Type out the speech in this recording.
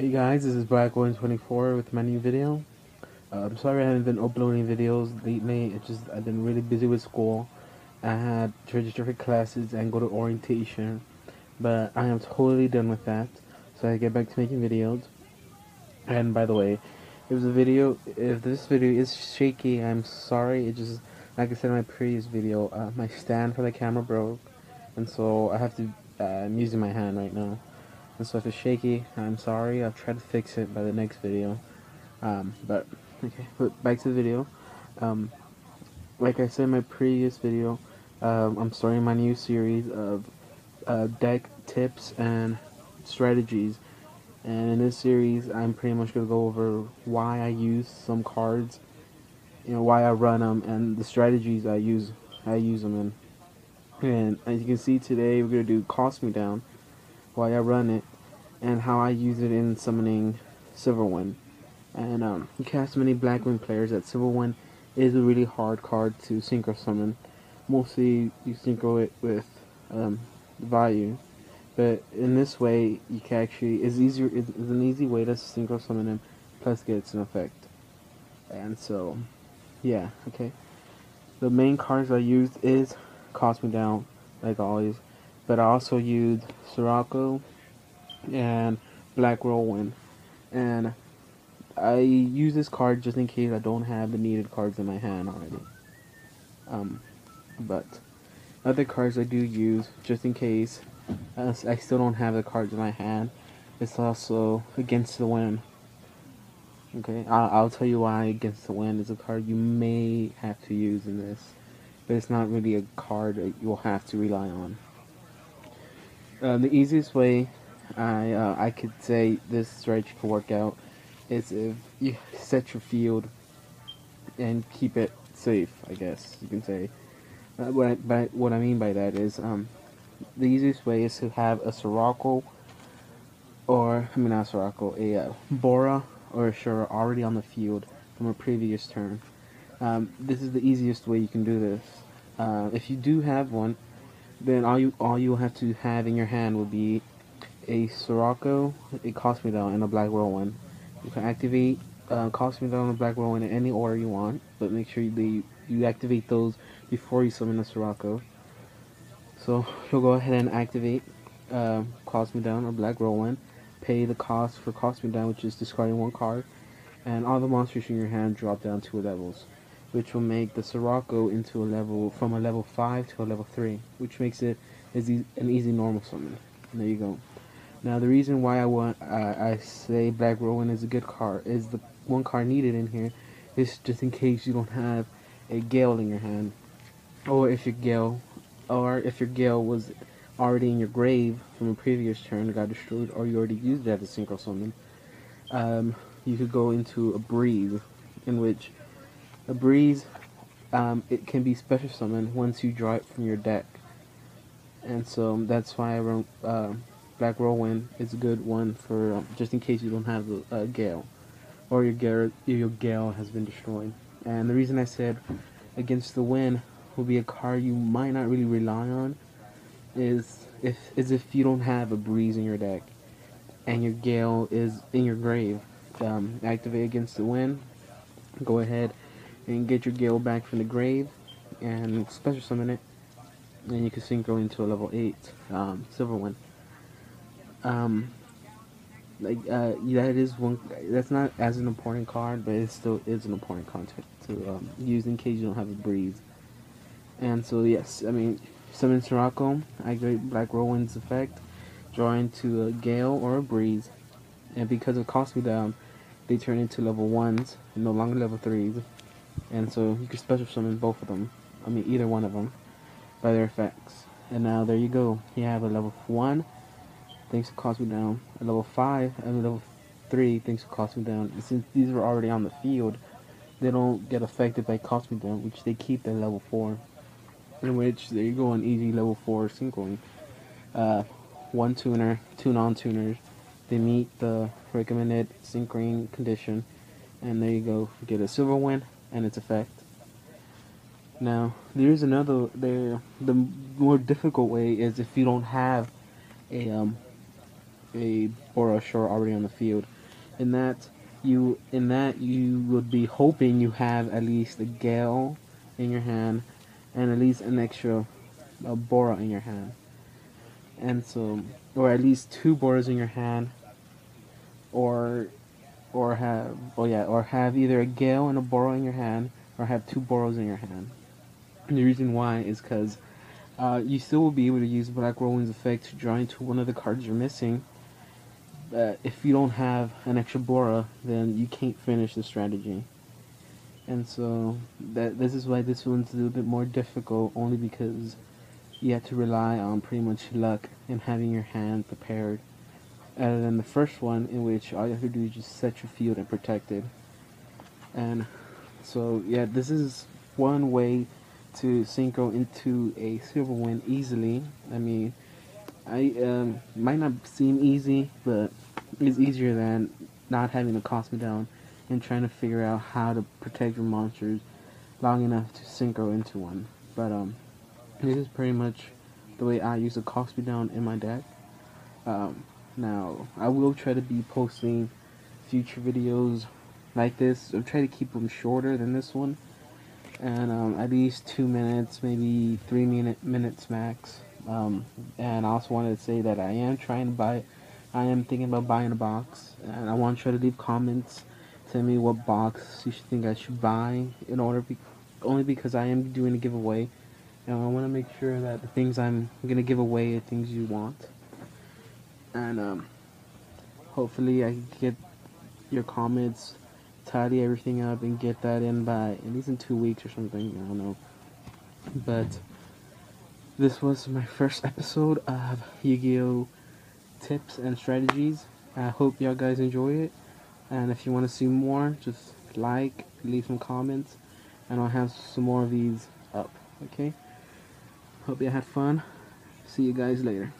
Hey guys, this is Black124 with my new video. I'm sorry I haven't been uploading videos lately. It's just I've been really busy with school. I had to register for classes and go to orientation, but I am totally done with that. So I get back to making videos. And by the way, if this video is shaky, I'm sorry. It just like I said in my previous video, my stand for the camera broke, and so I have to. I'm using my hand right now. And so if it's shaky, I'm sorry. I'll try to fix it by the next video. But okay, but back to the video. Um, like I said in my previous video, I'm starting my new series of deck tips and strategies. And in this series, I'm pretty much gonna go over why I use some cards, why I run them, and the strategies I use. I use them in. And as you can see today, we're gonna do Cost Me Down, why I run it, and how I use it in summoning Silverwind. And you can have so many Blackwing players that Silverwind is a really hard card to synchro summon. Mostly you synchro it with value, but in this way you can actually it's easier. It's an easy way to synchro summon him, plus gets an effect. And so, yeah, okay. The main cards I used is Cost Me Down, like always, but I also used Sirocco and Black Whirlwind, and I use this card just in case I don't have the needed cards in my hand already. But other cards I do use just in case I still don't have the cards in my hand. It's also Against the Wind. Okay, I'll tell you why Against the Wind is a card you may have to use in this, but it's not really a card that you'll have to rely on. The easiest way I could say this strategy can work out is if you set your field and keep it safe, I guess you can say. What I mean by that is the easiest way is to have a Sirocco, or I mean not Sirocco, a Bora or a Shura already on the field from a previous turn. This is the easiest way you can do this. If you do have one, then all you have to have in your hand will be a Sirocco, a Cost Me Down, and a Black Whirlwind. You can activate Cost Me Down and Black Whirlwind in any order you want, but make sure you activate those before you summon the Sirocco. So you'll go ahead and activate Cost Me Down or Black Whirlwind, pay the cost for Cost Me Down, which is discarding one card, and all the monsters in your hand drop down 2 levels, which will make the Sirocco into a level from a level 5 to a level 3, which makes it an easy normal summon. And there you go. Now the reason why I say Black Whirlwind is a good card is the one card needed in here is just in case you don't have a Gale in your hand, or if your Gale was already in your grave from a previous turn and got destroyed, or you already used it as a synchro summon. You could go into a Breeze, in which a Breeze it can be special summoned once you draw it from your deck, and so that's why I wrote Black Whirlwind is a good one for just in case you don't have a Gale, or your Gale has been destroyed. And the reason I said Against the Wind will be a card you might not really rely on is if you don't have a Breeze in your deck and your Gale is in your grave. Activate Against the Wind. Go ahead and get your Gale back from the grave and special summon it. And you can synchro into a level 8 Silverwind. That is one. That's not as an important card, but it still is an important card to use in case you don't have a Breeze. And so yes, I mean, summon Sirocco, activate Black Whirlwind's effect, draw into a Gale or a Breeze, and because of Cost Me Down, they turn into level 1s, and no longer level 3s, and so you can special summon both of them, I mean either one of them, by their effects. And now there you go, you have a level 1, thanks to Cost Me Down, a level 5, and a level 3, thanks to Cost Me Down. And since these are already on the field, they don't get affected by Cost Me Down, which they keep at level 4. In which there you go, an easy level 4 synchroing. One tuner, 2 non-tuners. They meet the recommended synchroning condition, and there you go. You get a Silverwind and its effect. Now, there's another. The more difficult way is if you don't have a a Boroshore already on the field. In that you would be hoping you have at least a Gale in your hand and at least an extra Bora in your hand. And so, or at least two Boras in your hand, or or have either a Gale and a Boro in your hand, or have two Boros in your hand. And the reason why is because you still will be able to use Black Whirlwind's effect to draw into one of the cards you're missing. If you don't have an extra Bora, then you can't finish the strategy. And so this is why this one's a little bit more difficult, only because you have to rely on pretty much luck and having your hand prepared. Other than the first one, in which all you have to do is just set your field and protect it. And so yeah, this is one way to synchro into a Silverwind easily. I mean, I might not seem easy, but it's easier than not having to cost me down and trying to figure out how to protect your monsters long enough to synchro into one. But this is pretty much the way I use a cost me down in my deck. Now I will try to be posting future videos like this. I'll try to keep them shorter than this one, and at least 2 minutes, maybe 3 minutes max. And I also wanted to say that I am thinking about buying a box, and I want you to leave comments, tell me what box you think I should buy in order, only because I am doing a giveaway, and I want to make sure that the things I'm gonna give away are things you want, and hopefully I can get your comments, tidy everything up, and get that in by at least in 2 weeks or something. I don't know, but this was my first episode of Yu-Gi-Oh! Tips and strategies. I hope y'all guys enjoy it, and if you want to see more, just like, leave some comments, and I'll have some more of these up. Okay, hope you had fun. See you guys later.